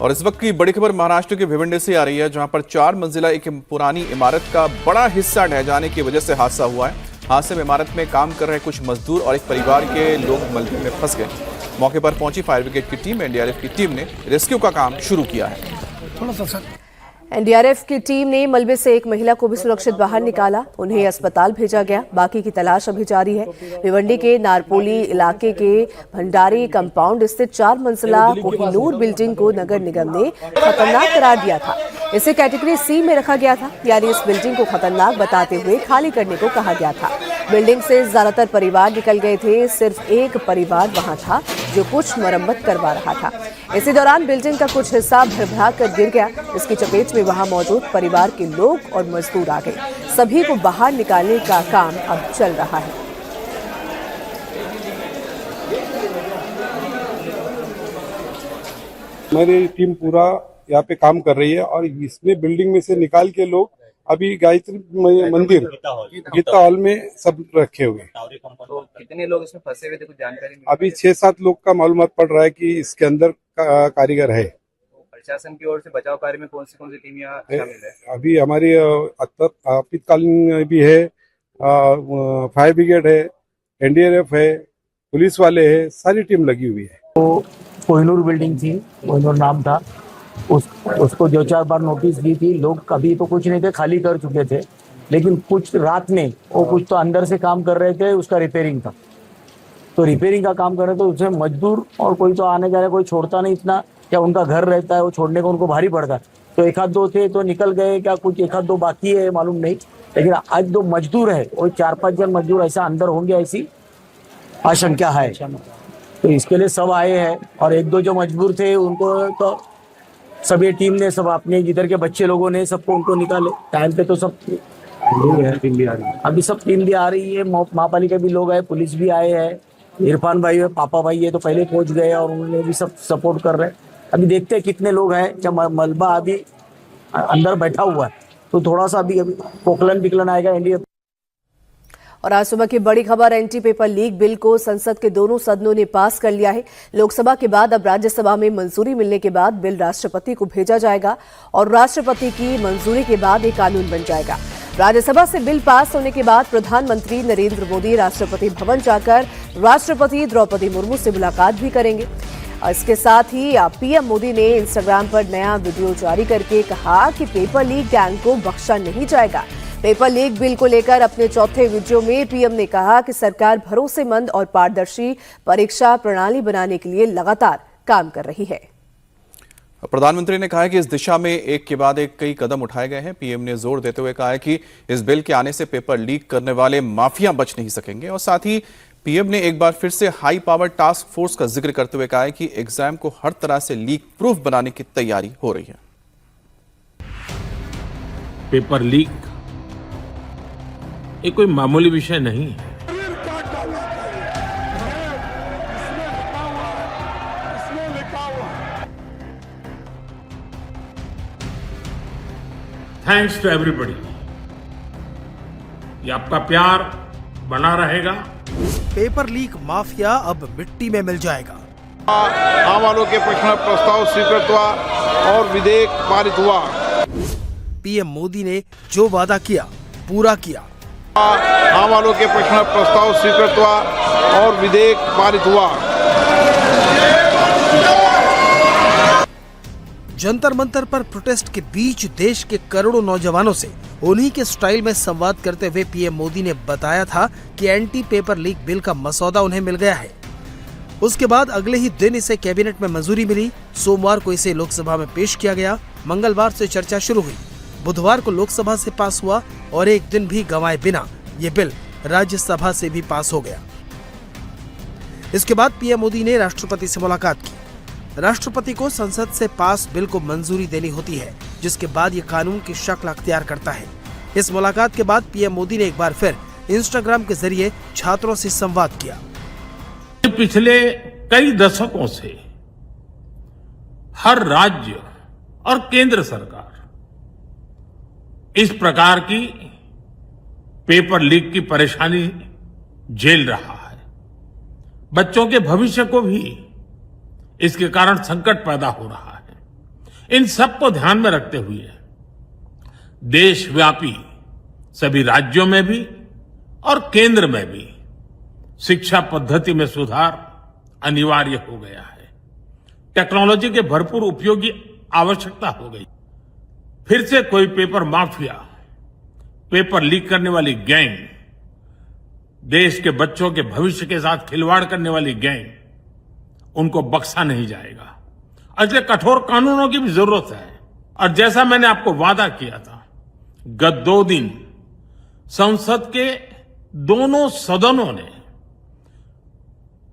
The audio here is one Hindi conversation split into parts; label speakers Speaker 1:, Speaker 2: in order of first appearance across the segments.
Speaker 1: और इस वक्त की बड़ी खबर महाराष्ट्र के भिवंडी से आ रही है, जहां पर 4 मंजिला एक पुरानी इमारत का बड़ा हिस्सा ढह जाने की वजह से हादसा हुआ है। हादसे में इमारत में काम कर रहे कुछ मजदूर और एक परिवार के लोग मलबे में फंस गए। मौके पर पहुंची फायर ब्रिगेड की टीम, एनडीआरएफ की टीम ने रेस्क्यू का काम शुरू किया है।
Speaker 2: एनडीआरएफ की टीम ने मलबे से एक महिला को भी सुरक्षित बाहर निकाला, उन्हें अस्पताल भेजा गया। बाकी की तलाश अभी जारी है। भिवंडी के नारपोली इलाके के भंडारी कंपाउंड स्थित 4 मंजिला कोहिनूर बिल्डिंग को नगर निगम ने खतरनाक करार दिया था। इसे कैटेगरी सी में रखा गया था, यानी इस बिल्डिंग को खतरनाक बताते हुए खाली करने को कहा गया था। बिल्डिंग से ज्यादातर परिवार निकल गए थे, सिर्फ एक परिवार वहां था जो कुछ मरम्मत करवा रहा था। इसी दौरान बिल्डिंग का कुछ हिस्सा भरभरा कर गिर गया। इसकी चपेट में वहां मौजूद परिवार के लोग और मजदूर आ गए। सभी को बाहर निकालने का काम अब चल रहा है।
Speaker 3: हमारी टीम पूरा यहाँ पे काम कर रही है और इसमें बिल्डिंग में से निकाल के लोग अभी गायत्री मंदिर गीता हॉल में सब रखे हुए।
Speaker 4: तो कितने लोग इसमें फंसे हुए थे, कुछ जानकारी मिली?
Speaker 3: अभी 6-7 लोग का मालूमात पड़ रहा है कि इसके अंदर कारीगर है।
Speaker 4: तो प्रशासन की ओर से बचाव कार्य में कौन सी टीम यहाँ शामिल है?
Speaker 3: अभी हमारी आपातकालीन भी है, फायर ब्रिगेड है, एनडीआरएफ है, पुलिस वाले है, सारी टीम लगी हुई है।
Speaker 5: तो कोहिनूर बिल्डिंग थी, कोहिनूर नाम था। उसको 2-4 बार नोटिस दी थी। लोग कभी तो कुछ नहीं थे, खाली कर चुके थे, लेकिन कुछ रात में वो कुछ तो अंदर से काम कर रहे थे, उसका रिपेयरिंग था। तो रिपेयरिंग का काम कर रहे थे, उसमें मजदूर और कोई तो आने जा रहे, कोई छोड़ता नहीं इतना, क्या उनका घर रहता है, वो छोड़ने को उनको भारी पड़ता है। तो 1-2 थे तो निकल गए, क्या कुछ 1-2 बाकी है मालूम नहीं। लेकिन आज 2 मजदूर है, वो 4-5 जन मजदूर ऐसा अंदर होंगे, ऐसी आशंका है। तो इसके लिए सब आए हैं और 1-2 जो मजबूर थे उनको तो सभी टीम ने, सब अपने इधर के बच्चे लोगों ने सबको उनको निकाले टाइम पे। तो सब टीम भी आ रही है, अभी सब टीम भी आ रही है, महापालिका भी लोग आए, पुलिस भी आए हैं, इरफान भाई है, पापा भाई है, तो पहले पहुंच गए और उन्होंने भी सब सपोर्ट कर रहे हैं। अभी देखते हैं कितने लोग हैं। जब मलबा अभी अंदर बैठा हुआ है तो थोड़ा सा अभी पोकलन आएगा इंडिया।
Speaker 2: और आज सुबह की बड़ी खबर, एंटी पेपर लीक बिल को संसद के दोनों सदनों ने पास कर लिया है। लोकसभा के बाद अब राज्यसभा में मंजूरी मिलने के बाद बिल राष्ट्रपति को भेजा जाएगा और राष्ट्रपति की मंजूरी के बाद एक कानून बन जाएगा। राज्यसभा से बिल पास होने के बाद प्रधानमंत्री नरेंद्र मोदी राष्ट्रपति भवन जाकर राष्ट्रपति द्रौपदी मुर्मू से मुलाकात भी करेंगे। इसके साथ ही पीएम मोदी ने इंस्टाग्राम पर नया वीडियो जारी करके कहा कि पेपर लीक गैंग को बख्शा नहीं जाएगा। पेपर लीक बिल को लेकर अपने चौथे वीडियो में पीएम ने कहा कि सरकार भरोसेमंद और पारदर्शी परीक्षा प्रणाली बनाने के लिए लगातार काम कर रही है।
Speaker 1: प्रधानमंत्री ने कहा है कि इस दिशा में एक के बाद एक कई कदम उठाए गए हैं। पीएम ने जोर देते हुए कहा है कि इस बिल के आने से पेपर लीक करने वाले माफिया बच नहीं सकेंगे। और साथ ही पीएम ने एक बार फिर से हाई पावर टास्क फोर्स का जिक्र करते हुए कहा है कि एग्जाम को हर तरह से लीक प्रूफ बनाने की तैयारी हो रही है।
Speaker 6: पेपर लीक ये कोई मामूली विषय नहीं है। Thanks to everybody. ये आपका प्यार बना रहेगा।
Speaker 7: पेपर लीक माफिया अब मिट्टी में मिल जाएगा।
Speaker 8: आम के प्रश्न प्रस्ताव स्वीकृत हुआ और विधेयक पारित हुआ।
Speaker 7: पीएम मोदी ने जो वादा किया पूरा किया।
Speaker 8: आम के प्रश्न प्रस्ताव स्वीकृत हुआ और विधेयक पारित हुआ।
Speaker 7: जंतर मंतर पर प्रोटेस्ट के बीच देश के करोड़ों नौजवानों से उन्हीं के स्टाइल में संवाद करते हुए पीएम मोदी ने बताया था कि एंटी पेपर लीक बिल का मसौदा उन्हें मिल गया है। उसके बाद अगले ही दिन इसे कैबिनेट में मंजूरी मिली। सोमवार को इसे लोकसभा में पेश किया गया। मंगलवार से चर्चा शुरू हुई। बुधवार को लोकसभा से पास हुआ और एक दिन भी गंवाए बिना ये बिल राज्यसभा से भी पास हो गया। इसके बाद पीएम मोदी ने राष्ट्रपति से मुलाकात की। राष्ट्रपति को संसद से पास बिल को मंजूरी देनी होती है, जिसके बाद ये कानून की शक्ल अख्तियार करता है। इस मुलाकात के बाद पीएम मोदी ने एक बार फिर इंस्टाग्राम के जरिए छात्रों से संवाद किया।
Speaker 6: पिछले कई दशकों से हर राज्य और केंद्र सरकार इस प्रकार की पेपर लीक की परेशानी झेल रहा है। बच्चों के भविष्य को भी इसके कारण संकट पैदा हो रहा है। इन सबको ध्यान में रखते हुए देशव्यापी सभी राज्यों में भी और केंद्र में भी शिक्षा पद्धति में सुधार अनिवार्य हो गया है। टेक्नोलॉजी के भरपूर उपयोग की आवश्यकता हो गई। फिर से कोई पेपर माफिया, पेपर लीक करने वाली गैंग, देश के बच्चों के भविष्य के साथ खिलवाड़ करने वाली गैंग, उनको बख्शा नहीं जाएगा। इसलिए कठोर कानूनों की भी जरूरत है। और जैसा मैंने आपको वादा किया था, गत 2 दिन संसद के दोनों सदनों ने,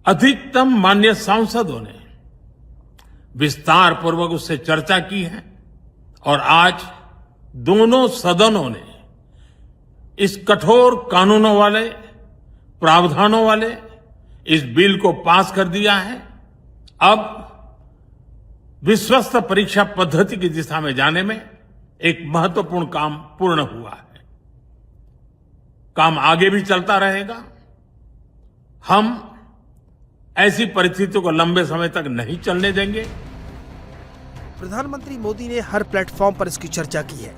Speaker 6: अधिकतम माननीय सांसदों ने विस्तार पूर्वक उससे चर्चा की है और आज दोनों सदनों ने इस कठोर कानूनों वाले, प्रावधानों वाले इस बिल को पास कर दिया है। अब विश्वस्त परीक्षा पद्धति की दिशा में जाने में एक महत्वपूर्ण काम पूर्ण हुआ है। काम आगे भी चलता रहेगा। हम ऐसी परिस्थितियों को लंबे समय तक नहीं चलने देंगे।
Speaker 7: प्रधानमंत्री मोदी ने हर प्लेटफॉर्म पर इसकी चर्चा की है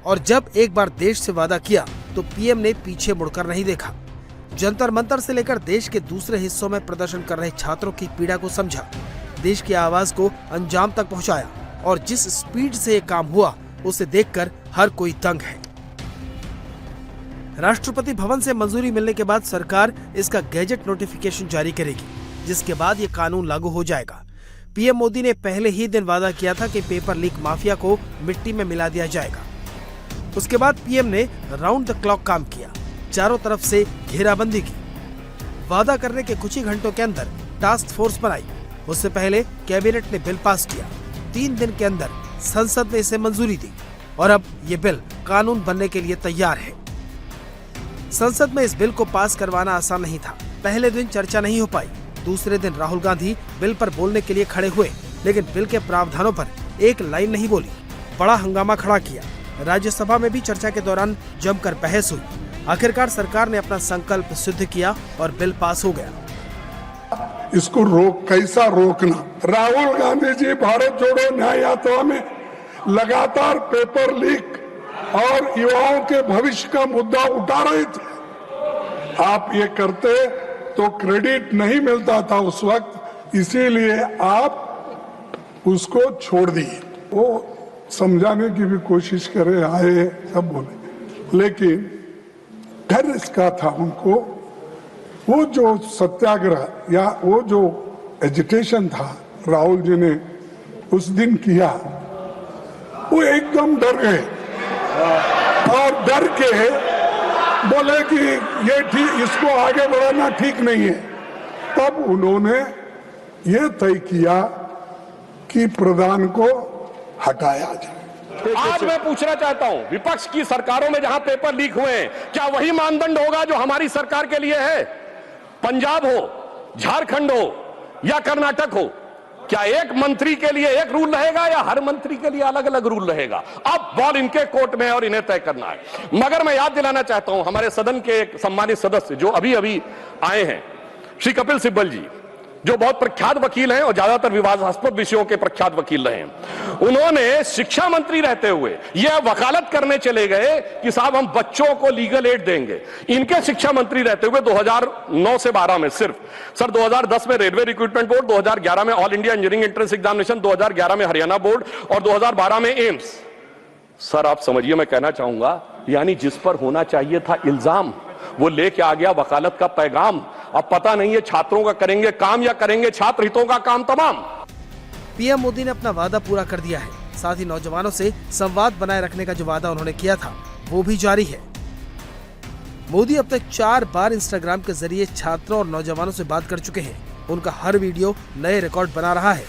Speaker 7: और जब एक बार देश से वादा किया तो पीएम ने पीछे मुड़कर नहीं देखा। जंतर मंतर से लेकर देश के दूसरे हिस्सों में प्रदर्शन कर रहे छात्रों की पीड़ा को समझा, देश की आवाज को अंजाम तक पहुंचाया और जिस स्पीड से ये काम हुआ उसे देखकर हर कोई दंग है। राष्ट्रपति भवन से मंजूरी मिलने के बाद सरकार इसका गैजेट नोटिफिकेशन जारी करेगी, जिसके बाद ये कानून लागू हो जाएगा। पीएम मोदी ने पहले ही दिन वादा किया था कि पेपर लीक माफिया को मिट्टी में मिला दिया जाएगा। उसके बाद पीएम ने राउंड द क्लॉक काम किया, चारों तरफ से घेराबंदी की। वादा करने के कुछ ही घंटों के अंदर टास्क फोर्स बनाई। उससे पहले कैबिनेट ने बिल पास किया। 3 दिन के अंदर संसद ने इसे मंजूरी दी और अब ये बिल कानून बनने के लिए तैयार है। संसद में इस बिल को पास करवाना आसान नहीं था। पहले दिन चर्चा नहीं हो पाई। दूसरे दिन राहुल गांधी बिल पर बोलने के लिए खड़े हुए, लेकिन बिल के प्रावधानों पर एक लाइन नहीं बोली। बड़ा हंगामा खड़ा किया। राज्यसभा में भी चर्चा के दौरान जमकर बहस हुई। आखिरकार सरकार ने अपना संकल्प सिद्ध किया और बिल पास हो गया।
Speaker 9: इसको कैसा रोकना। राहुल गांधी जी भारत जोड़ो न्याय यात्रा में लगातार पेपर लीक और युवाओं के भविष्य का मुद्दा उठा रहे थे। आप ये करते तो क्रेडिट नहीं मिलता था उस वक्त, इसीलिए आप उसको छोड़ दिए। वो समझाने की भी कोशिश करे, आए सब बोले, लेकिन डर इसका था उनको। वो जो सत्याग्रह या वो जो एजिटेशन था राहुल जी ने उस दिन किया, वो एकदम डर गए और डर के बोले कि ये ठीक, इसको आगे बढ़ाना ठीक नहीं है। तब उन्होंने ये तय किया कि प्रधान को हटाया जाए।
Speaker 10: आज मैं पूछना चाहता हूं, विपक्ष की सरकारों में जहां पेपर लीक हुए हैं, क्या वही मानदंड होगा जो हमारी सरकार के लिए है? पंजाब हो, झारखंड हो या कर्नाटक हो, क्या एक मंत्री के लिए एक रूल रहेगा या हर मंत्री के लिए अलग अलग रूल रहेगा? अब बॉल इनके कोर्ट में है और इन्हें तय करना है। मगर मैं याद दिलाना चाहता हूं, हमारे सदन के एक सम्मानित सदस्य जो अभी अभी आए हैं, श्री कपिल सिब्बल जी, जो बहुत प्रख्यात वकील हैं और ज्यादातर विवादास्पद विषयों के प्रख्यात वकील रहे हैं, उन्होंने शिक्षा मंत्री रहते हुए यह वकालत करने चले गए कि साहब हम बच्चों को लीगल एड देंगे। इनके शिक्षा मंत्री रहते हुए 2009 से 12 में सिर्फ सर 2010 में रेलवे रिक्रूटमेंट बोर्ड, 2011 में all India engineering entrance examination, 2011 में हरियाणा बोर्ड और 2012 में एम्स। सर आप समझिए, मैं कहना चाहूंगा, यानी जिस पर होना चाहिए था इल्जाम, वो लेके आ गया वकालत का पैगाम। अब पता नहीं है छात्रों का करेंगे काम या करेंगे छात्र हितों का काम तमाम।
Speaker 7: पीएम मोदी ने अपना वादा पूरा कर दिया है। साथ ही नौजवानों से संवाद बनाए रखने का जो वादा उन्होंने किया था वो भी जारी है। मोदी अब तक 4 बार इंस्टाग्राम के जरिए छात्रों और नौजवानों से बात कर चुके हैं। उनका हर वीडियो नए रिकॉर्ड बना रहा है।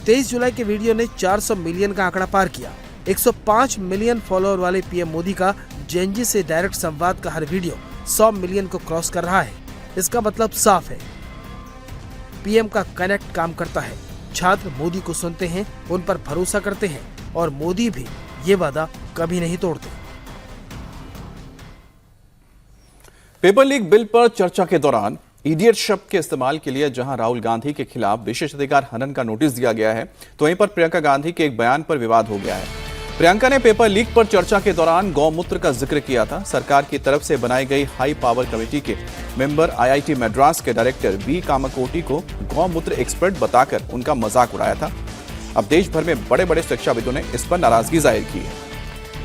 Speaker 7: 23 जुलाई के वीडियो ने 400 मिलियन का आंकड़ा पार किया। 105 मिलियन फॉलोअर वाले पीएम मोदी का जेएनजी से डायरेक्ट संवाद का हर वीडियो 100 मिलियन को क्रॉस कर रहा है। इसका मतलब साफ है, पीएम का कनेक्ट काम करता है। छात्र मोदी को सुनते हैं, उन पर भरोसा करते हैं और मोदी भी ये वादा कभी नहीं तोड़ते।
Speaker 1: पेपर लीक बिल पर चर्चा के दौरान इडियट शब्द के इस्तेमाल के लिए जहां राहुल गांधी के खिलाफ विशेषाधिकार हनन का नोटिस दिया गया है, तो वहीं पर प्रियंका गांधी के एक बयान पर विवाद हो गया है। प्रियंका ने पेपर लीक पर चर्चा के दौरान गौमूत्र का जिक्र किया था। सरकार की तरफ से बनाई गई हाई पावर कमेटी के मेंबर आईआईटी मद्रास के डायरेक्टर बी कामाकोटी को गौमूत्र एक्सपर्ट बताकर उनका मजाक उड़ाया था। अब देश भर में बड़े बड़े शिक्षाविदों ने इस पर नाराजगी जाहिर की है।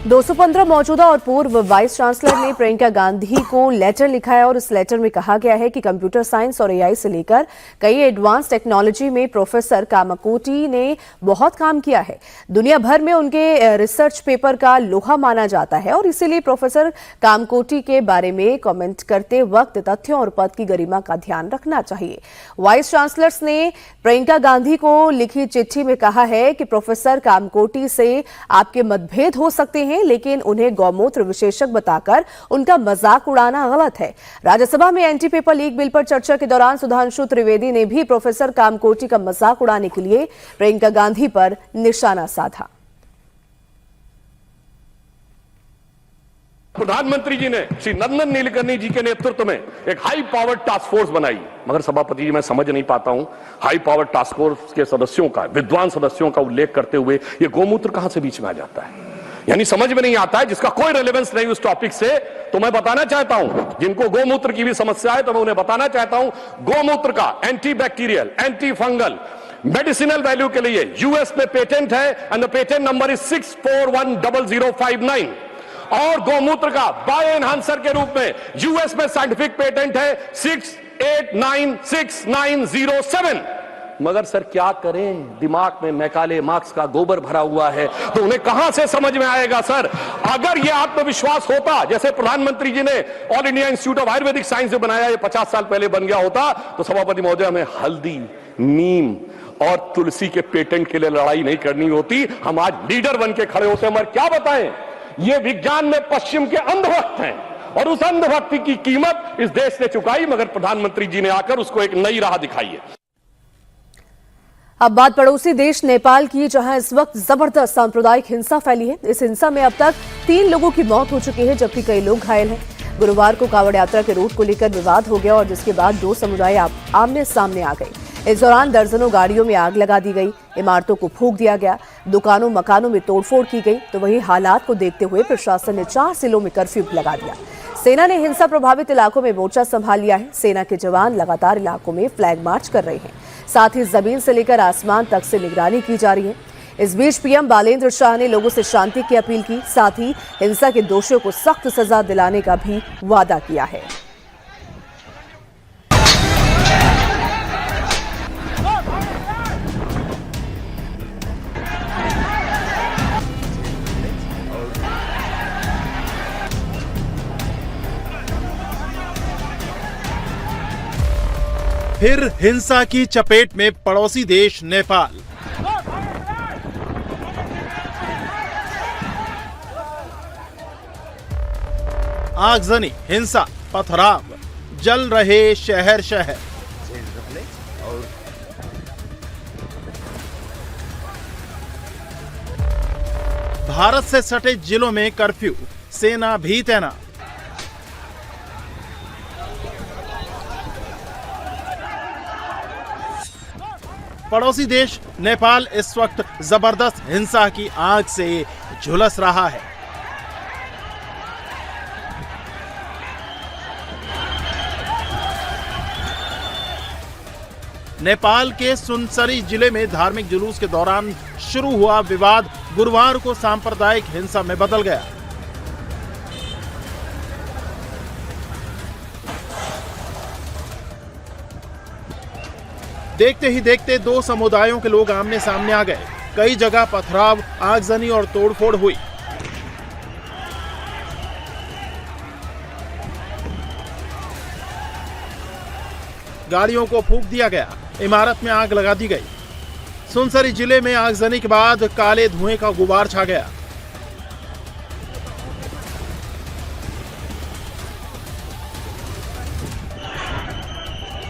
Speaker 2: 215 मौजूदा और पूर्व वाइस चांसलर ने प्रियंका गांधी को लेटर लिखा है और इस लेटर में कहा गया है कि कंप्यूटर साइंस और एआई से लेकर कई एडवांस टेक्नोलॉजी में प्रोफेसर कामाकोटी ने बहुत काम किया है। दुनिया भर में उनके रिसर्च पेपर का लोहा माना जाता है और इसीलिए प्रोफेसर कामाकोटी के बारे में कमेंट करते वक्त तथ्यों और पद की गरिमा का ध्यान रखना चाहिए। वाइस चांसलर्स ने प्रियंका गांधी को लिखी चिट्ठी में कहा है कि प्रोफेसर कामाकोटी से आपके मतभेद हो सकते हैं, लेकिन उन्हें गौमूत्र विशेषज्ञ बताकर उनका मजाक उड़ाना गलत है। राज्यसभा में एंटी पेपर लीक बिल पर चर्चा के दौरान सुधांशु त्रिवेदी ने भी प्रोफेसर कामाकोटी का मजाक उड़ाने के लिए प्रियंका गांधी पर निशाना साधा।
Speaker 10: प्रधानमंत्री जी ने श्री नंदन नीलकर्णी जी के नेतृत्व में एक हाई पावर टास्क फोर्स बनाई, मगर सभापति जी मैं समझ नहीं पाता हूं हाई पावर टास्क फोर्स के सदस्यों का, विद्वान सदस्यों का उल्लेख करते हुए ये गौमूत्र कहां से बीच में आ जाता है, यानी समझ में नहीं आता है, जिसका कोई रेलेवेंस नहीं उस टॉपिक से। तो मैं बताना चाहता हूं, जिनको गौमूत्र की भी समस्या है तो मैं उन्हें बताना चाहता हूं, गौमूत्र का anti bacterial, anti fungal, medicinal value के लिए यूएस में पेटेंट है and the patent number is 6410059 और गौमूत्र का बायो एनहांसर के रूप में यूएस में साइंटिफिक पेटेंट है 6896907। मगर सर क्या करें, दिमाग में मैकाले मार्क्स का गोबर भरा हुआ है, तो उन्हें कहां से समझ में आएगा। सर अगर यह आत्मविश्वास होता जैसे प्रधानमंत्री जी ने all India institute of Ayurvedic science जो बनाया, ये 50 साल पहले बन गया होता, तो सभापति महोदय हमें हल्दी, नीम और तुलसी के पेटेंट के लिए लड़ाई नहीं करनी होती, हम आज लीडर बन के खड़े होते। मगर क्या बताएं, ये विज्ञान में पश्चिम के अंधभक्त हैं और उस अंधभक्ति की कीमत इस देश ने चुकाई, मगर प्रधानमंत्री जी ने आकर उसको एक नई राह दिखाई है।
Speaker 2: अब बात पड़ोसी देश नेपाल की, जहां इस वक्त जबरदस्त सांप्रदायिक हिंसा फैली है। इस हिंसा में अब तक 3 लोगों की मौत हो चुकी है, जबकि कई लोग घायल हैं। गुरुवार को कांवड़ यात्रा के रूट को लेकर विवाद हो गया और जिसके बाद 2 समुदाय आमने सामने आ गए। इस दौरान दर्जनों गाड़ियों में आग लगा दी गई, इमारतों को फूंक दिया गया, दुकानों मकानों में तोड़फोड़ की गई। तो वहीं हालात को देखते हुए प्रशासन ने 4 जिलों में कर्फ्यू लगा दिया। सेना ने हिंसा प्रभावित इलाकों में मोर्चा संभाल लिया है। सेना के जवान लगातार इलाकों में फ्लैग मार्च कर रहे हैं, साथ ही जमीन से लेकर आसमान तक से निगरानी की जा रही है। इस बीच पीएम बालेंद्र शाह ने लोगों से शांति की अपील की, साथ ही हिंसा के दोषियों को सख्त सजा दिलाने का भी वादा किया है।
Speaker 11: फिर हिंसा की चपेट में पड़ोसी देश नेपाल। आगजनी, हिंसा, पथराव, जल रहे शहर शहर। भारत से सटे जिलों में कर्फ्यू, सेना भी तैनात। पड़ोसी देश नेपाल इस वक्त जबरदस्त हिंसा की आग से झुलस रहा है। नेपाल के सुनसरी जिले में धार्मिक जुलूस के दौरान शुरू हुआ विवाद गुरुवार को सांप्रदायिक हिंसा में बदल गया। देखते ही देखते 2 समुदायों के लोग आमने सामने आ गए। कई जगह पथराव, आगजनी और तोड़फोड़ हुई। गाड़ियों को फूंक दिया गया, इमारत में आग लगा दी गई। सुनसरी जिले में आगजनी के बाद काले धुएं का गुबार छा गया।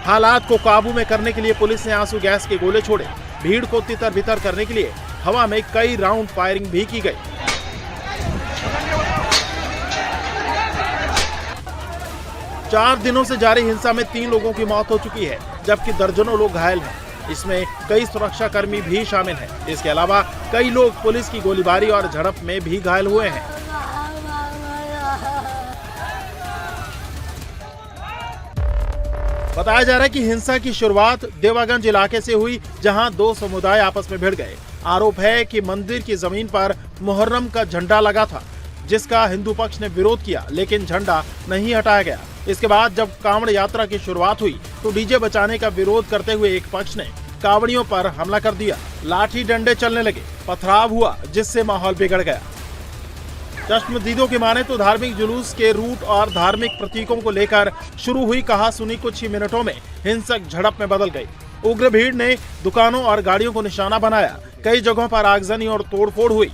Speaker 11: हालात को काबू में करने के लिए पुलिस ने आंसू गैस के गोले छोड़े। भीड़ को तितर बितर करने के लिए हवा में कई राउंड फायरिंग भी की गई। 4 दिनों से जारी हिंसा में 3 लोगों की मौत हो चुकी है, जबकि दर्जनों लोग घायल हैं। इसमें कई सुरक्षा कर्मी भी शामिल हैं। इसके अलावा कई लोग पुलिस की गोलीबारी और झड़प में भी घायल हुए हैं। बताया जा रहा है कि हिंसा की शुरुआत देवागंज इलाके से हुई, जहां 2 समुदाय आपस में भिड़ गए। आरोप है कि मंदिर की जमीन पर मुहर्रम का झंडा लगा था, जिसका हिंदू पक्ष ने विरोध किया, लेकिन झंडा नहीं हटाया गया। इसके बाद जब कांवड़ यात्रा की शुरुआत हुई तो डीजे बचाने का विरोध करते हुए एक पक्ष ने कांवड़ियों पर हमला कर दिया। लाठी डंडे चलने लगे, पथराव हुआ, जिससे माहौल बिगड़ गया। चश्मदीदों की माने तो धार्मिक जुलूस के रूट और धार्मिक प्रतीकों को लेकर शुरू हुई कहासुनी कुछ ही मिनटों में हिंसक झड़प में बदल गई। उग्र भीड़ ने दुकानों और गाड़ियों को निशाना बनाया। कई जगहों पर आगजनी और तोड़फोड़ हुई।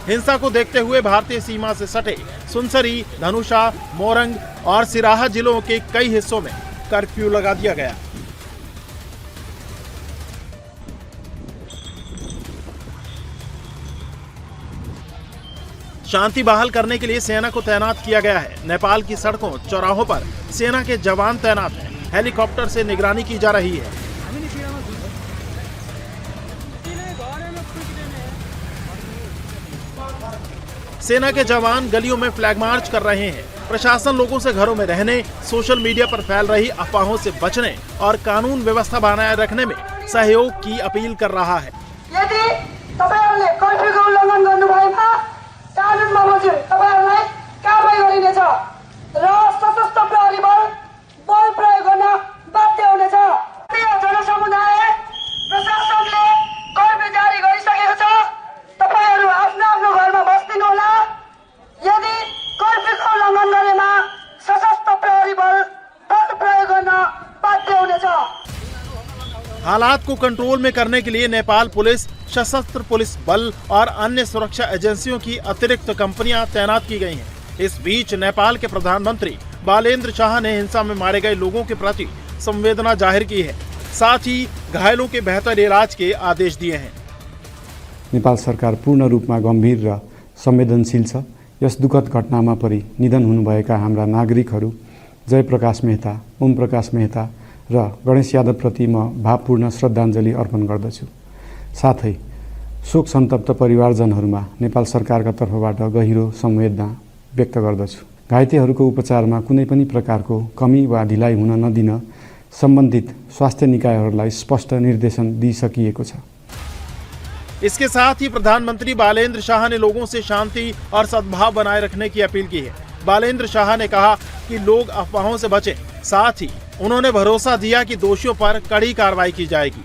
Speaker 11: हिंसा को देखते हुए भारतीय सीमा से सटे सुनसरी, धनुषा, मोरंग और सिराहा जिलों के कई हिस्सों में कर्फ्यू लगा दिया गया। शांति बहाल करने के लिए सेना को तैनात किया गया है। नेपाल की सड़कों, चौराहों पर सेना के जवान तैनात हैं। हेलीकॉप्टर से निगरानी की जा रही है। सेना के जवान गलियों में फ्लैग मार्च कर रहे हैं। प्रशासन लोगों से घरों में रहने, सोशल मीडिया पर फैल रही अफवाहों से बचने और कानून व्यवस्था बनाए रखने में सहयोग की अपील कर रहा है।
Speaker 12: यदि तपाईहरुले कर्फ्यूको उल्लङ्घन गर्नुभएमा कानुनमा बमोजिम तपाईहरुलाई कारबाही गरिनेछ र सशस्त्र प्रहरी बल प्रयोग गर्न बाध्य हुनेछ। जनसमुदाय प्रशासनले कर्फ्यू जारी गरिसकेको छ। तपाईहरु आफ्नो आफ्नो घरमा बस्दिनुहोला। यदि कर्फ्यूको उल्लङ्घन गरेमा सशस्त्र प्रहरी बल प्रयोग गर्न बाध्य हुनेछ।
Speaker 11: हालात को कंट्रोल में करने के लिए नेपाल पुलिस, सशस्त्र पुलिस बल और अन्य सुरक्षा एजेंसियों की अतिरिक्त कंपनियां तैनात की गई हैं। इस बीच नेपाल के प्रधानमंत्री बालेन्द्र शाह ने हिंसा में मारे गए लोगों के प्रति संवेदना जाहिर की है। साथ ही घायलों के बेहतर इलाज के आदेश दिए हैं।
Speaker 13: नेपाल सरकार पूर्ण रूपमा गम्भीर र संवेदनशील छ। यस दुखद घटनामा परि निधन हुनुभएका हाम्रा नागरिकहरू जयप्रकाश मेहता, ओम प्रकाश मेहता र गणेश यादवप्रति म भावपूर्ण श्रद्धाञ्जली अर्पण गर्दछु। साथै शोक सन्तप्त परिवारजनहरूमा नेपाल सरकारका तर्फबाट गहिरो संवेदना व्यक्त गर्दछु। घाइतेहरूको उपचारमा कुनै पनि प्रकारको कमी वा ढिलाइ हुन नदिन सम्बन्धित स्वास्थ्य निकायहरूलाई स्पष्ट निर्देशन दिइसकिएको छ।
Speaker 11: इसके साथ ही प्रधानमंत्री बालेन्द्र शाह ने लोगों से शांति और सद्भाव बनाए रखने की अपील की है। बालेन्द्र शाह ने कहा कि लोग अफवाहों से बचें। साथ ही उन्होंने भरोसा दिया कि दोषियों पर कड़ी कार्रवाई की जाएगी।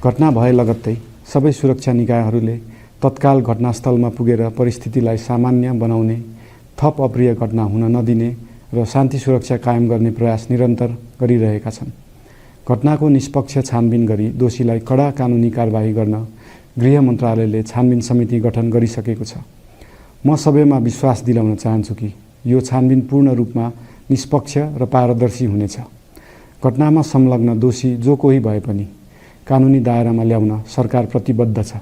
Speaker 13: घटना भए लगत्तै सबै सुरक्षा निकायहरूले तत्काल घटनास्थलमा पुगेर परिस्थितिलाई सामान्य बनाउने, थप अप्रिय घटना हुन नदिने र शान्ति सुरक्षा कायम गर्ने प्रयास निरन्तर गरिरहेका छन्। घटनाको निष्पक्ष छानबिन गरी दोषीलाई कडा कानुनी कारबाही गर्न गृह मन्त्रालयले छानबिन समिति गठन गरिसकेको छ। म सबैमा विश्वास दिलाउन चाहन्छु कि यो छानबिन पूर्ण रूपमा निष्पक्ष र पारदर्शी हुनेछ। घटनामा संलग्न दोषी जो कोही भए पनि कानुनी दायरामा ल्याउन सरकार प्रतिबद्ध छ।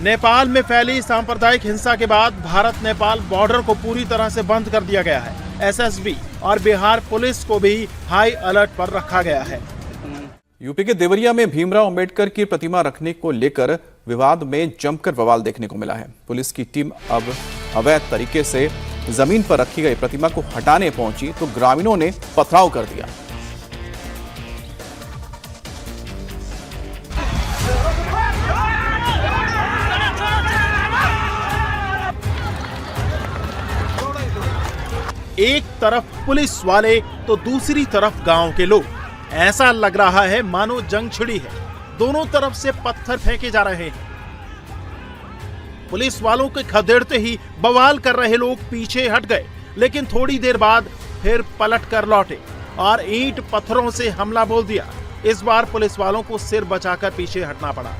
Speaker 11: नेपाल में फैली सांप्रदायिक हिंसा के बाद भारत नेपाल बॉर्डर को पूरी तरह से बंद कर दिया गया है। एसएसबी और बिहार पुलिस को भी हाई अलर्ट पर रखा गया है।
Speaker 1: यूपी के देवरिया में भीमराव अंबेडकर की प्रतिमा रखने को लेकर विवाद में जमकर बवाल देखने को मिला है। पुलिस की टीम अब अवैध तरीके से जमीन पर रखी गई प्रतिमा को हटाने पहुंची तो ग्रामीणों ने पथराव कर दिया।
Speaker 11: एक तरफ पुलिस वाले तो दूसरी तरफ गांव के लोग। ऐसा लग रहा है मानो जंग छिड़ी है। दोनों तरफ से पत्थर फेंके जा रहे हैं। पुलिस वालों के खदेड़ते ही बवाल कर रहे लोग पीछे हट गए, लेकिन थोड़ी देर बाद फिर पलट कर लौटे और ईंट पत्थरों से हमला बोल दिया। इस बार पुलिस वालों को सिर बचाकर पीछे हटना पड़ा।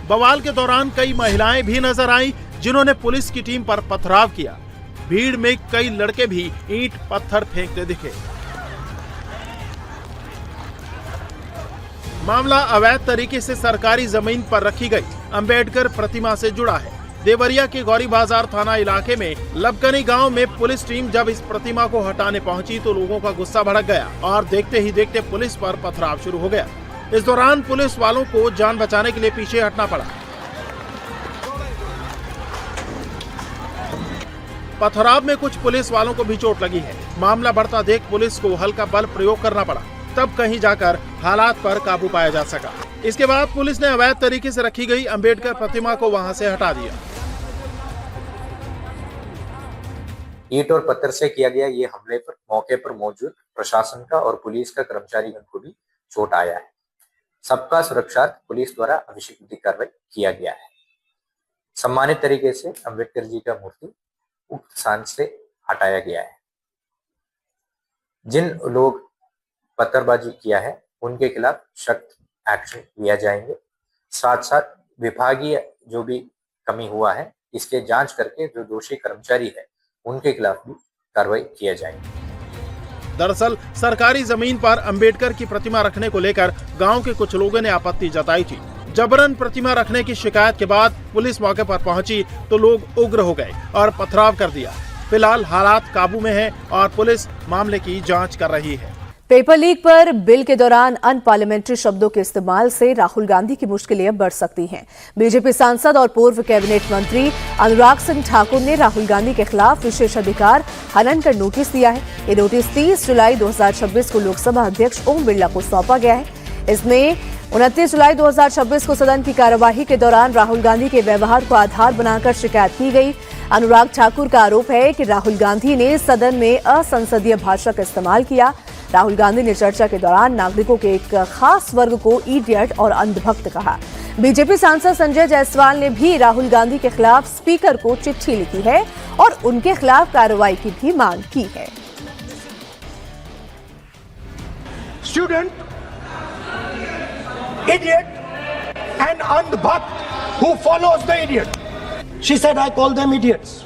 Speaker 11: बवाल के दौरान कई महिलाएं भी नजर आई जिन्होंने पुलिस की टीम पर पथराव किया। भीड़ में कई लड़के भी ईंट पत्थर फेंकते दिखे। मामला अवैध तरीके से सरकारी जमीन पर रखी गई अंबेडकर प्रतिमा से जुड़ा है। देवरिया के गौरी बाजार थाना इलाके में लबकनी गांव में पुलिस टीम जब इस प्रतिमा को हटाने पहुंची तो लोगों का गुस्सा भड़क गया और देखते ही देखते पुलिस पर पथराव शुरू हो गया। इस दौरान पुलिस वालों को जान बचाने के लिए पीछे हटना पड़ा। पथराव में कुछ पुलिस वालों को भी चोट लगी है। मामला बढ़ता देख पुलिस को हल्का बल प्रयोग करना पड़ा, तब कहीं जाकर हालात पर काबू पाया जा सका। इसके बाद पुलिस ने अवैध तरीके से रखी गई अंबेडकर प्रतिमा को वहां से हटा दिया।
Speaker 14: ईंट और पत्थर से किया गया ये हमले पर मौके पर मौजूद प्रशासन का और पुलिस का कर्मचारीगण को भी चोट आया है। सबका सुरक्षार्थ पुलिस द्वारा आवश्यक कार्रवाई किया गया है। सम्मानित तरीके से अंबेडकर जी का मूर्ति उक्त स्थान से हटाया गया है। जिन लोग पत्थरबाजी किया है उनके खिलाफ सख्त एक्शन लिया जाएंगे। साथ साथ विभागीय जो भी कमी हुआ है इसके जांच करके जो दोषी कर्मचारी है उनके खिलाफ भी कार्रवाई किया जाएगी।
Speaker 11: दरअसल सरकारी जमीन पर अंबेडकर की प्रतिमा रखने को लेकर गांव के कुछ लोगों ने आपत्ति जताई थी। जबरन प्रतिमा रखने की शिकायत के बाद पुलिस मौके पर पहुंची तो लोग उग्र हो गए और पथराव कर दिया। फिलहाल हालात काबू में है और पुलिस मामले की जांच कर रही है।
Speaker 2: पेपर लीक पर बिल के दौरान अनपार्लियामेंट्री शब्दों के इस्तेमाल से राहुल गांधी की मुश्किलें अब बढ़ सकती हैं। बीजेपी सांसद और पूर्व कैबिनेट मंत्री अनुराग सिंह ठाकुर ने राहुल गांधी के खिलाफ विशेषाधिकार हनन का नोटिस दिया है। ये नोटिस 30 जुलाई 2026 को लोकसभा अध्यक्ष ओम बिरला को सौंपा गया है। इसमें 29 जुलाई 2026 को सदन की कार्यवाही के दौरान राहुल गांधी के व्यवहार को आधार बनाकर शिकायत की गई। अनुराग ठाकुर का आरोप है कि राहुल गांधी ने सदन में असंसदीय भाषा का इस्तेमाल किया। राहुल गांधी ने चर्चा के दौरान नागरिकों के एक खास वर्ग को इडियट और अंधभक्त कहा। बीजेपी सांसद संजय जायसवाल ने भी राहुल गांधी के खिलाफ स्पीकर को चिट्ठी लिखी है और उनके खिलाफ कार्रवाई की भी मांग की है।
Speaker 15: Student, idiot and andhbhakt who follows the idiot. She said, I call them idiots.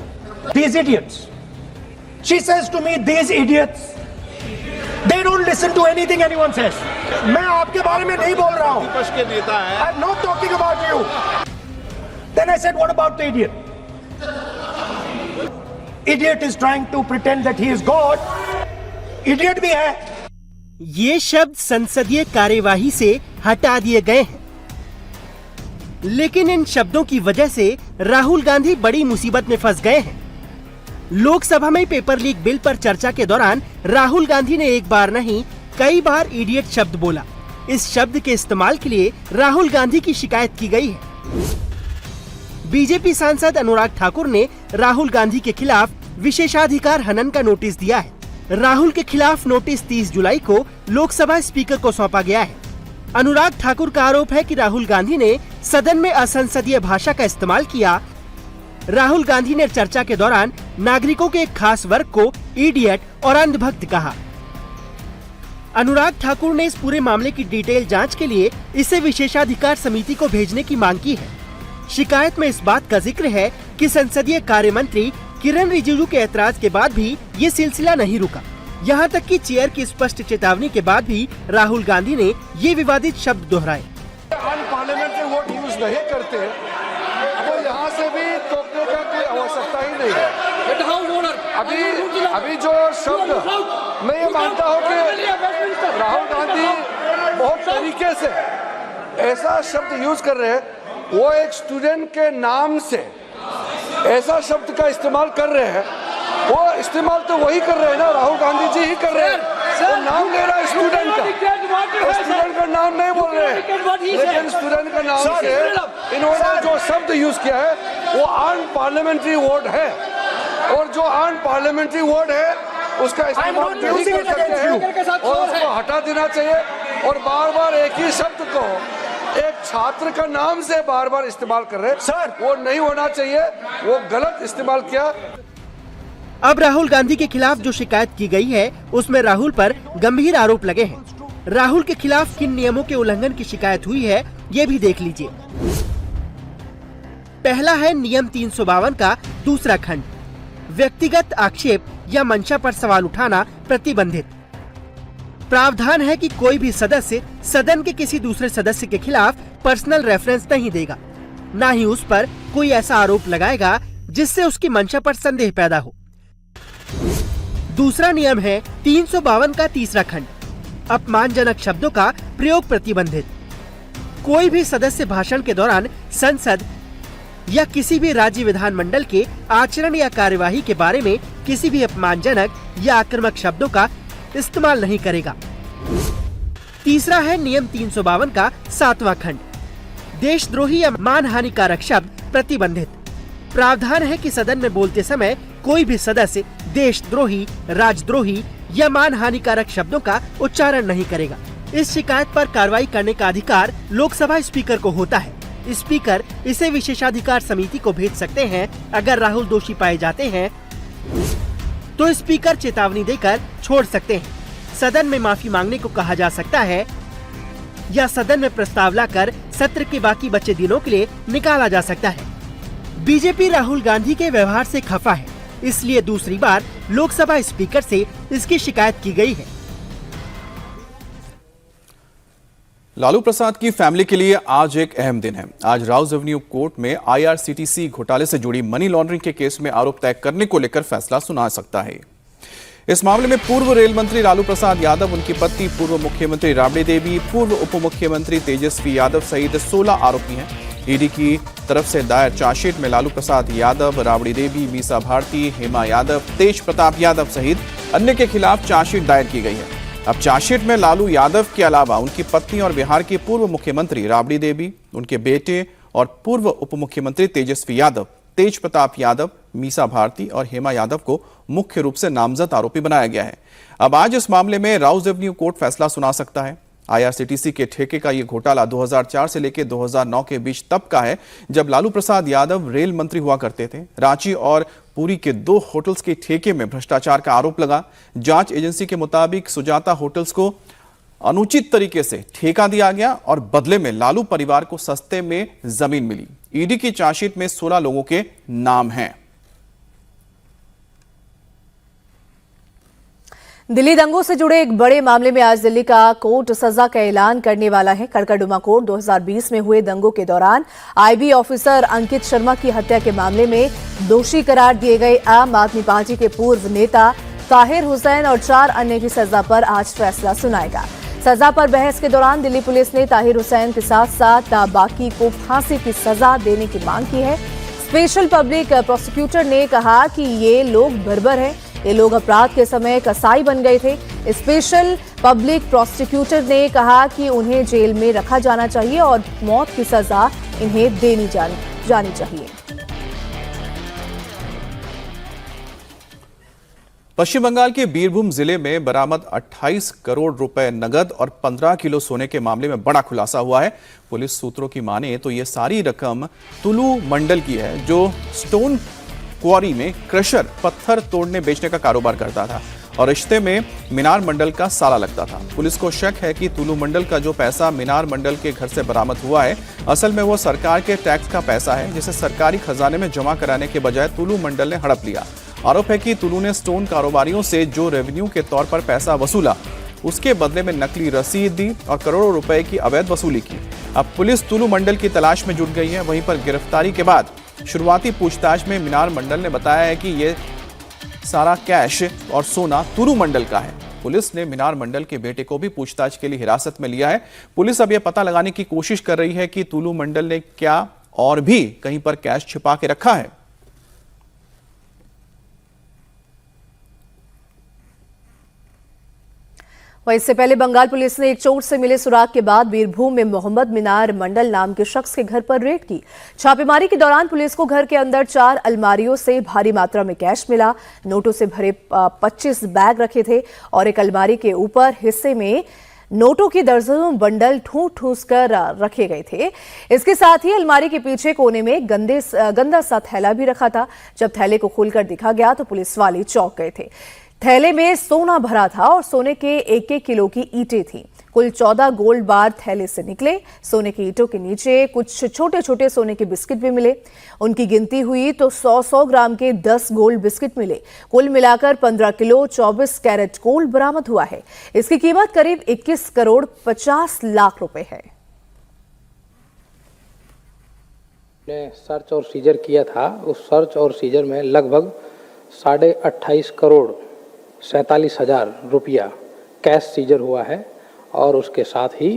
Speaker 15: These idiots. She says to me, these idiots. They don't listen to anything anyone says. मैं आपके बारे में नहीं बोल रहा हूँ।
Speaker 8: विपक्ष के नेता है।
Speaker 15: I'm not talking about you. Then I said, what about the idiot? Idiot is trying to pretend that he is God. Idiot भी है।
Speaker 7: ये शब्द संसदीय कार्यवाही से हटा दिए गए हैं, लेकिन इन शब्दों की वजह से राहुल गांधी बड़ी मुसीबत में फंस गए हैं। लोकसभा में पेपर लीक बिल पर चर्चा के दौरान राहुल गांधी ने एक बार नहीं कई बार इडियट शब्द बोला। इस शब्द के इस्तेमाल के लिए राहुल गांधी की शिकायत की गई है। बीजेपी सांसद अनुराग ठाकुर ने राहुल गांधी के खिलाफ विशेषाधिकार हनन का नोटिस दिया है। राहुल के खिलाफ नोटिस 30 जुलाई को लोकसभा स्पीकर को सौंपा गया है। अनुराग ठाकुर का आरोप है कि राहुल गांधी ने सदन में असंसदीय भाषा का इस्तेमाल किया। राहुल गांधी ने चर्चा के दौरान नागरिकों के एक खास वर्ग को इडियट और अंधभक्त कहा। अनुराग ठाकुर ने इस पूरे मामले की डिटेल जांच के लिए इसे विशेषाधिकार समिति को भेजने की मांग की है। शिकायत में इस बात का जिक्र है कि संसदीय कार्य मंत्री किरण रिजिजू के ऐतराज के बाद भी ये सिलसिला नहीं रुका। यहाँ तक कि चेयर की स्पष्ट चेतावनी के बाद भी राहुल गांधी ने ये विवादित शब्द दोहराए।
Speaker 15: अनपार्लियामेंट्री वोट यूज नहीं करते तो यहाँ से भी टोकने का कोई आवश्यकता ही नहीं है। अभी जो शब्द मैं ये मानता हूँ कि राहुल गांधी बहुत तरीके से ऐसा शब्द यूज कर रहे हैं, वो एक स्टूडेंट के नाम से ऐसा शब्द का इस्तेमाल कर रहे हैं। वो इस्तेमाल तो वही कर रहे हैं ना, राहुल गांधी जी ही कर रहे हैं। वो नाम ले रहा है स्टूडेंट का, स्टूडेंट का नाम नहीं बोल रहे हैं, लेकिन स्टूडेंट का नाम से इन्होंने जो शब्द यूज किया है वो अनपार्लियामेंट्री वर्ड है, और जो अनपार्लियामेंट्री वर्ड है उसका इस्तेमाल नहीं कर सकते हैं और उसको हटा देना चाहिए। और बार बार एक ही शब्द को एक छात्र का नाम से बार बार इस्तेमाल कर रहे हैं सर, वो नहीं होना चाहिए, वो गलत इस्तेमाल किया।
Speaker 7: अब राहुल गांधी के खिलाफ जो शिकायत की गई है उसमें राहुल पर गंभीर आरोप लगे हैं। राहुल के खिलाफ किन नियमों के उल्लंघन की शिकायत हुई है ये भी देख लीजिए। पहला है नियम 352 का दूसरा खंड, व्यक्तिगत आक्षेप या मंशा पर सवाल उठाना प्रतिबंधित। प्रावधान है कि कोई भी सदस्य सदन के किसी दूसरे सदस्य के खिलाफ पर्सनल रेफरेंस नहीं देगा, न ही उस पर कोई ऐसा आरोप लगाएगा जिससे उसकी मंशा पर संदेह पैदा हो। दूसरा नियम है 352 का तीसरा खंड, अपमानजनक शब्दों का प्रयोग प्रतिबंधित। कोई भी सदस्य भाषण के दौरान संसद या किसी भी राज्य विधानमंडल के आचरण या कार्यवाही के बारे में किसी भी अपमानजनक या आक्रामक शब्दों का इस्तेमाल नहीं करेगा। तीसरा है नियम 352 का 7वां खंड, देशद्रोही या मानहानिकारक शब्द प्रतिबंधित। प्रावधान है कि सदन में बोलते समय कोई भी सदस्य देशद्रोही, राजद्रोही या मानहानिकारक शब्दों का उच्चारण नहीं करेगा। इस शिकायत पर कार्रवाई करने का अधिकार लोकसभा स्पीकर को होता है। स्पीकर इसे विशेषाधिकार समिति को भेज सकते हैं। अगर राहुल दोषी पाए जाते हैं तो स्पीकर चेतावनी देकर छोड़ सकते हैं। सदन में माफी मांगने को कहा जा सकता है या सदन में प्रस्ताव लाकर सत्र के बाकी बचे दिनों के लिए निकाला जा सकता है। बीजेपी राहुल गांधी के व्यवहार से खफा है, इसलिए दूसरी बार लोकसभा स्पीकर से इसकी शिकायत की गई है।
Speaker 1: लालू प्रसाद की फैमिली के लिए आज एक अहम दिन है। आज राउज एवेन्यू कोर्ट में IRCTC घोटाले से जुड़ी मनी लॉन्ड्रिंग के केस में आरोप तय करने को लेकर फैसला सुना सकता है। इस मामले में पूर्व रेल मंत्री लालू प्रसाद यादव, उनकी पत्नी पूर्व मुख्यमंत्री राबड़ी देवी, पूर्व उप मुख्यमंत्री तेजस्वी यादव सहित 16 आरोपी हैं। ईडी की तरफ से दायर चार्जशीट में लालू प्रसाद यादव, राबड़ी देवी, मीसा भारती, हेमा यादव, तेज प्रताप यादव सहित अन्य के खिलाफ चार्जशीट दायर की गई है। अब चार्जशीट में लालू यादव के अलावा उनकी पत्नी और बिहार की पूर्व मुख्यमंत्री राबड़ी देवी, उनके बेटे और पूर्व उप मुख्यमंत्री तेजस्वी यादव, तेज प्रताप यादव, मीसा भारती और हेमा यादव को मुख्य रूप से नामजद आरोपी बनाया गया है। अब आज इस मामले में राउज एवेन्यू कोर्ट फैसला सुना सकता है। IRCTC के ठेके का ये घोटाला 2004 से लेकर 2009 के बीच तब का है जब लालू प्रसाद यादव रेल मंत्री हुआ करते थे। रांची और पुरी के 2 होटल्स के ठेके में भ्रष्टाचार का आरोप लगा। जांच एजेंसी के मुताबिक सुजाता होटल्स को अनुचित तरीके से ठेका दिया गया और बदले में लालू परिवार को सस्ते में जमीन मिली। ईडी की चार्जशीट में 16 लोगों के नाम हैं।
Speaker 2: दिल्ली दंगों से जुड़े एक बड़े मामले में आज दिल्ली का कोर्ट सजा का ऐलान करने वाला है। कड़कड़डुमा कोर्ट 2020 में हुए दंगों के दौरान IB ऑफिसर अंकित शर्मा की हत्या के मामले में दोषी करार दिए गए आम आदमी पार्टी के पूर्व नेता ताहिर हुसैन और 4 अन्य की सजा पर आज फैसला सुनाएगा। सजा पर बहस के दौरान दिल्ली पुलिस ने ताहिर हुसैन के साथ साथ बाकी को फांसी की सजा देने की मांग की है। स्पेशल पब्लिक प्रोसिक्यूटर ने कहा कि ये लोग बर्बर हैं, ये लोग अपराध के समय कसाई बन गए थे। स्पेशल पब्लिक प्रोसिक्यूटर ने कहा कि उन्हें जेल में रखा जाना चाहिए और मौत की सजा इन्हें देनी जानी चाहिए।
Speaker 1: पश्चिम बंगाल के बीरभूम जिले में बरामद 28 करोड़ रुपए नगद और 15 किलो सोने के मामले में बड़ा खुलासा हुआ है। पुलिस सूत्रों की माने तो ये सारी रकम तुलू मंडल की है, जो स्टोन क्वारी में क्रशर पत्थर तोड़ने बेचने का कारोबार करता था और रिश्ते में मीनार मंडल का साला लगता था। पुलिस को शक है कि तुलू मंडल का जो पैसा मीनार मंडल के घर से बरामद हुआ है, असल में वो सरकार के टैक्स का पैसा है, जिसे सरकारी खजाने में जमा कराने के बजाय तुलू मंडल ने हड़प लिया। आरोप है कि तुलू ने स्टोन कारोबारियों से जो रेवेन्यू के तौर पर पैसा वसूला, उसके बदले में नकली रसीद दी और करोड़ों रुपए की अवैध वसूली की। अब पुलिस तुलू मंडल की तलाश में जुट गई है। वहीं पर गिरफ्तारी के बाद शुरुआती पूछताछ में मीनार मंडल ने बताया है कि ये सारा कैश और सोना तुलू मंडल का है। पुलिस ने मीनार मंडल के बेटे को भी पूछताछ के लिए हिरासत में लिया है। पुलिस अब यह पता लगाने की कोशिश कर रही है कि तुलू मंडल ने क्या और भी कहीं पर कैश छिपा के रखा है।
Speaker 2: वहीं इससे पहले बंगाल पुलिस ने एक चोर से मिले सुराग के बाद बीरभूम में मोहम्मद मीनार मंडल नाम के शख्स के घर पर रेड की। छापेमारी के दौरान पुलिस को घर के अंदर 4 अलमारियों से भारी मात्रा में कैश मिला। नोटों से भरे 25 बैग रखे थे और एक अलमारी के ऊपर हिस्से में नोटों की दर्जनों बंडल ठूस कर रखे गए थे। इसके साथ ही अलमारी के पीछे कोने में गंदा सा थैला भी रखा था। जब थैले को खोलकर देखा गया तो पुलिस वाले चौंक गए थे। थैले में सोना भरा था और सोने के 1-1 किलो की ईंटें थीं। कुल 14 गोल्ड बार थैले से निकले। सोने की ईंटों के नीचे कुछ छोटे छोटे सोने के बिस्किट भी मिले। उनकी गिनती हुई तो 100 ग्राम के 10 गोल्ड बिस्किट मिले। कुल मिलाकर 15 किलो 24 कैरेट गोल्ड बरामद हुआ है। इसकी कीमत करीब 21 करोड़ 50 लाख रुपए है।
Speaker 16: ने सर्च और सीजर किया था। उस सर्च और सीजर में लगभग 28.5 करोड़ 47 हजार रुपया कैश सीजर हुआ है और उसके साथ ही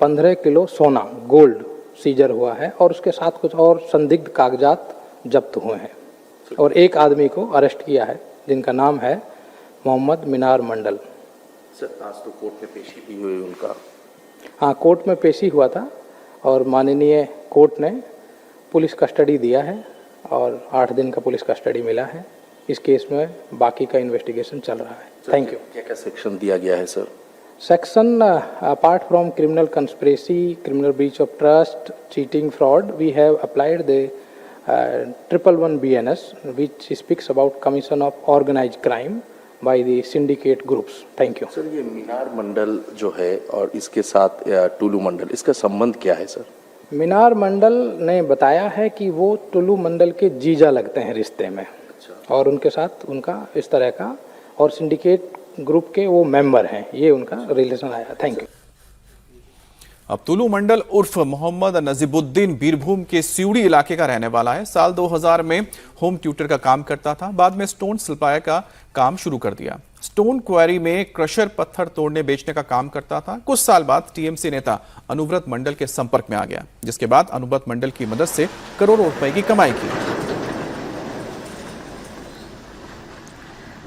Speaker 16: 15 किलो सोना गोल्ड सीजर हुआ है और उसके साथ कुछ और संदिग्ध कागजात जब्त हुए हैं और एक आदमी को अरेस्ट किया है जिनका नाम है मोहम्मद मीनार मंडल।
Speaker 17: सर आज तो कोर्ट में पेशी भी हुई उनका?
Speaker 16: हाँ, कोर्ट में पेशी हुआ था और माननीय कोर्ट ने पुलिस कस्टडी दिया है और 8 दिन का पुलिस कस्टडी मिला है। इस केस में बाकी का इन्वेस्टिगेशन चल रहा है। Thank you.
Speaker 17: क्या क्या सेक्शन दिया गया है sir?
Speaker 16: Section apart from criminal conspiracy, criminal breach of trust, cheating, fraud, we have applied the 111 BNS which speaks about commission of organized crime by the syndicate groups. Thank you.
Speaker 17: Sir ये मीनार मंडल जो है और इसके साथ टुल्लू मंडल, इसका संबंध क्या है सर?
Speaker 16: मीनार मंडल ने बताया है कि वो टुल्लू मंडल के जीजा लगते हैं रिश्ते में। अच्छा। और उनके साथ उनका इस तरह का और सिंडिकेट ग्रुप के वो मेंबर हैं, ये उनका रिलेशन आया। Thank you.
Speaker 1: अब तुलू मंडल उर्फ मोहम्मद नजीबुद्दीन बीरभूम के सिउड़ी इलाके का रहने वाला है। साल 2000 में होम ट्यूटर का काम करता था। बाद में स्टोन सप्लायर का काम शुरू कर दिया। स्टोन क्वारी में क्रशर पत्थर तोड़ने बेचने का काम करता था। कुछ साल बाद टीएमसी नेता अनुव्रत मंडल के संपर्क में आ गया, जिसके बाद अनुव्रत मंडल की मदद से करोड़ों रुपए की कमाई की।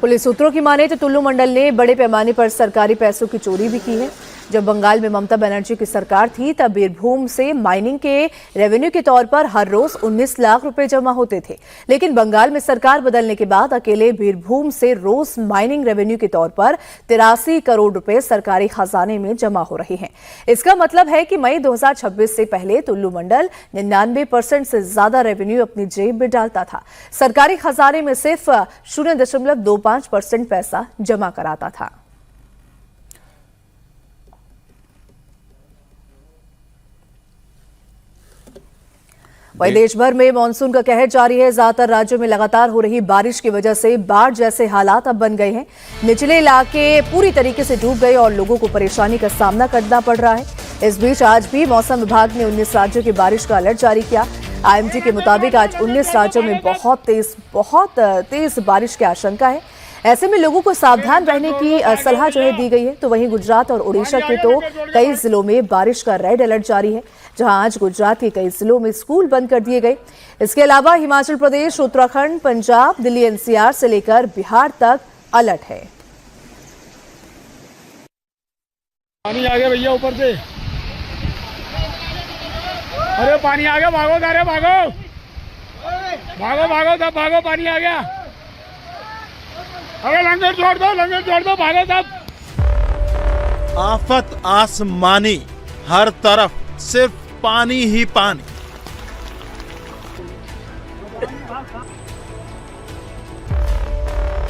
Speaker 2: पुलिस सूत्रों की माने तो तुल्लू मंडल ने बड़े पैमाने पर सरकारी पैसों की चोरी भी की है। जब बंगाल में ममता बनर्जी की सरकार थी तब बीरभूम से माइनिंग के रेवेन्यू के तौर पर हर रोज 19 लाख रुपए जमा होते थे, लेकिन बंगाल में सरकार बदलने के बाद अकेले बीरभूम से रोज माइनिंग रेवेन्यू के तौर पर 83 करोड़ रुपए सरकारी खजाने में जमा हो रहे हैं। इसका मतलब है कि मई 2026 से पहले तुल्लू मंडल 99% से ज्यादा रेवेन्यू अपनी जेब में डालता था। सरकारी खजाने में सिर्फ 0.25% पैसा जमा कराता था। वहीं देश भर में मानसून का कहर जारी है। ज्यादातर राज्यों में लगातार हो रही बारिश की वजह से बाढ़ जैसे हालात अब बन गए हैं। निचले इलाके पूरी तरीके से डूब गए और लोगों को परेशानी का सामना करना पड़ रहा है। इस बीच आज भी मौसम विभाग ने 19 राज्यों की बारिश का अलर्ट जारी किया। आईएमडी के मुताबिक आज 19 राज्यों में बहुत तेज बारिश की आशंका है। ऐसे में लोगों को सावधान रहने की सलाह दी गई है। तो वहीं गुजरात और ओडिशा के तो कई जिलों में बारिश का रेड अलर्ट जारी है, जहां आज गुजरात के कई जिलों में स्कूल बंद कर दिए गए। इसके अलावा हिमाचल प्रदेश, उत्तराखंड, पंजाब, दिल्ली एनसीआर से लेकर बिहार तक अलर्ट है।
Speaker 18: पानी आ गया भैया ऊपर से। अरे पानी आ गया, भागो, अरे भागो भागो भागो सब भागो, पानी आ गया। अरे लंगर छोड़ दो, भागो सब।
Speaker 11: आफत आसमानी, हर तरफ सिर्फ पानी ही पानी।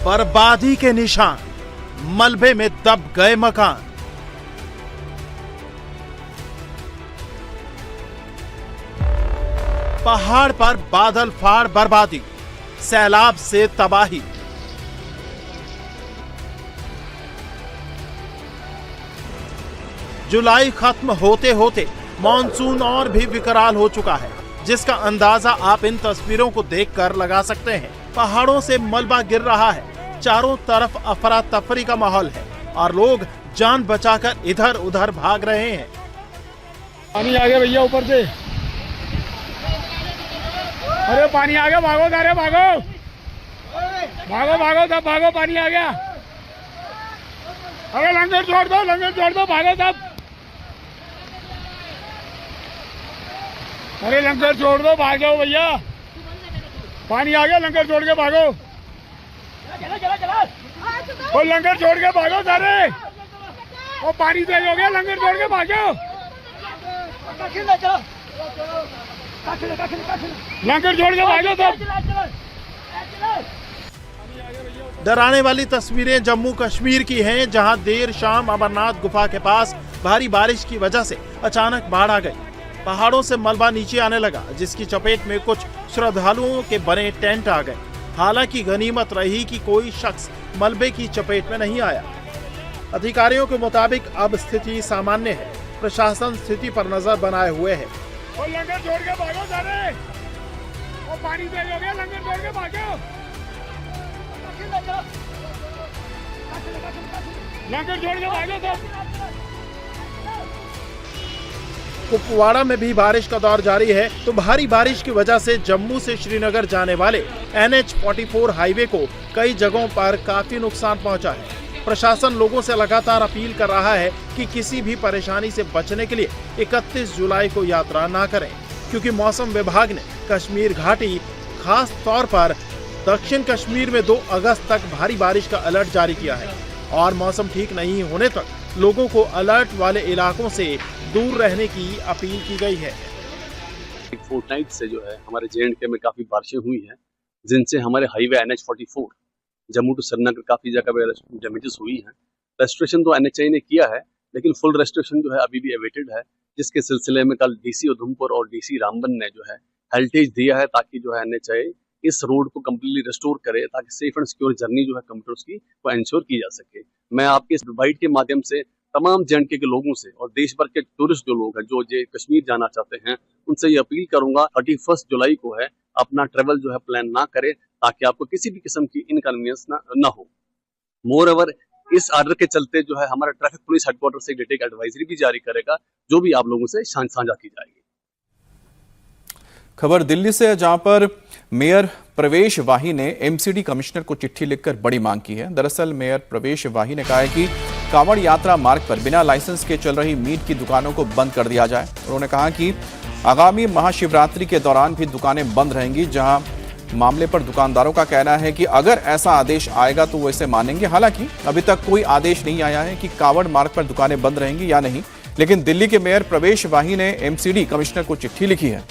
Speaker 11: बर्बादी के निशान, मलबे में दब गए मकान। पहाड़ पर बादल फाड़ बर्बादी, सैलाब से तबाही। जुलाई खत्म होते होते मॉनसून और भी विकराल हो चुका है, जिसका अंदाजा आप इन तस्वीरों को देखकर लगा सकते हैं। पहाड़ों से मलबा गिर रहा है, चारों तरफ अफरा तफरी का माहौल है और लोग जान बचाकर इधर उधर भाग रहे हैं।
Speaker 18: पानी आ गया भैया ऊपर से। अरे पानी आ गया, भागो, अरे भागो सब भागो, पानी आ गया। अरे लंगर छोड़ दो, भागो सब। अरे लंगर छोड़ दो, भाग जाओ भैया, पानी आ गया, लंगर छोड़ के भागो। वो लंगर छोड़ के भागो सारे, वो पानी तेज हो गया, लंगर छोड़ के भागो। लंगर छोड़ के भागो सब।
Speaker 11: डराने वाली तस्वीरें जम्मू कश्मीर की हैं, जहां देर शाम अमरनाथ गुफा के पास भारी बारिश की वजह से अचानक बाढ़ आ गई। पहाड़ों से मलबा नीचे आने लगा, जिसकी चपेट में कुछ श्रद्धालुओं के बने टेंट आ गए। हालांकि गनीमत रही कि कोई शख्स मलबे की चपेट में नहीं आया। अधिकारियों के मुताबिक अब स्थिति सामान्य है। प्रशासन स्थिति पर नजर बनाए हुए है।
Speaker 18: लंगर छोड़ के भागो सारे, वो पानी तेज हो गया, लंगर छोड़ के भागो, लंगर छोड़ के भागो सब।
Speaker 11: कुपवाड़ा में भी बारिश का दौर जारी है, तो भारी बारिश की वजह से जम्मू से श्रीनगर जाने वाले NH-44 हाईवे को कई जगहों पर काफी नुकसान पहुंचा है। प्रशासन लोगों से लगातार अपील कर रहा है कि किसी भी परेशानी से बचने के लिए 31 जुलाई को यात्रा ना करें, क्योंकि मौसम विभाग ने कश्मीर घाटी, खास तौर पर दक्षिण कश्मीर में 2 अगस्त तक भारी बारिश का अलर्ट जारी किया है और मौसम ठीक नहीं होने तक लोगों को अलर्ट वाले इलाकों से दूर रहने की अपील की गई है।
Speaker 19: एक फोर्टनाइट से जो है हमारे J&K में काफी बारिशें हुई हैं, जिनसे हमारे highway NH-44 Jammu to Srinagar काफी जगह पे डैमेजेस हुई हैं। रेस्ट्रिक्शन तो NHI ने किया है, लेकिन फुल रेस्ट्रिक्शन जो है अभी भी अवेटेड है, जिसके सिलसिले में कल DC उधमपुर और DC रामबन ने जो है हेल्टेज दिया है, ताकि जो है NHI इस रोड को कम्प्लीटली रेस्टोर करे, ताकि सेफ एंड सिक्योर जर्नी जो है कम्यूटर्स की वो इंश्योर की जा सके। मैं आपके इस बाइट के माध्यम से तमाम J&K के लोगों से और देश भर के टूरिस्ट जो लोग हैं जो कश्मीर जाना चाहते हैं, उनसे ये अपील करूंगा 31 जुलाई को है अपना ट्रेवल जो है प्लान ना करें, ताकि आपको किसी भी किस्म की इनकन्वीनियंस ना हो। मोर ओवर इस आर्डर के चलते जो है हमारा ट्रैफिक पुलिस हेडक्वार्टर से डेटेक एडवाइजरी भी जारी करेगा, जो भी आप लोगों से साझा की जाएगी।
Speaker 1: खबर दिल्ली से है, जहां पर मेयर प्रवेश वाही ने MCD कमिश्नर को चिट्ठी लिखकर बड़ी मांग की है। दरअसल मेयर प्रवेश वाही ने कहा है कि कांवड़ यात्रा मार्ग पर बिना लाइसेंस के चल रही मीट की दुकानों को बंद कर दिया जाए। उन्होंने कहा कि आगामी महाशिवरात्रि के दौरान भी दुकानें बंद रहेंगी। जहां मामले पर दुकानदारों का कहना है कि अगर ऐसा आदेश आएगा तो वो इसे मानेंगे। हालांकि अभी तक कोई आदेश नहीं आया है कि कांवड़ मार्ग पर दुकानें बंद रहेंगी या नहीं, लेकिन दिल्ली के मेयर प्रवेश वाही ने MCD कमिश्नर को चिट्ठी लिखी है।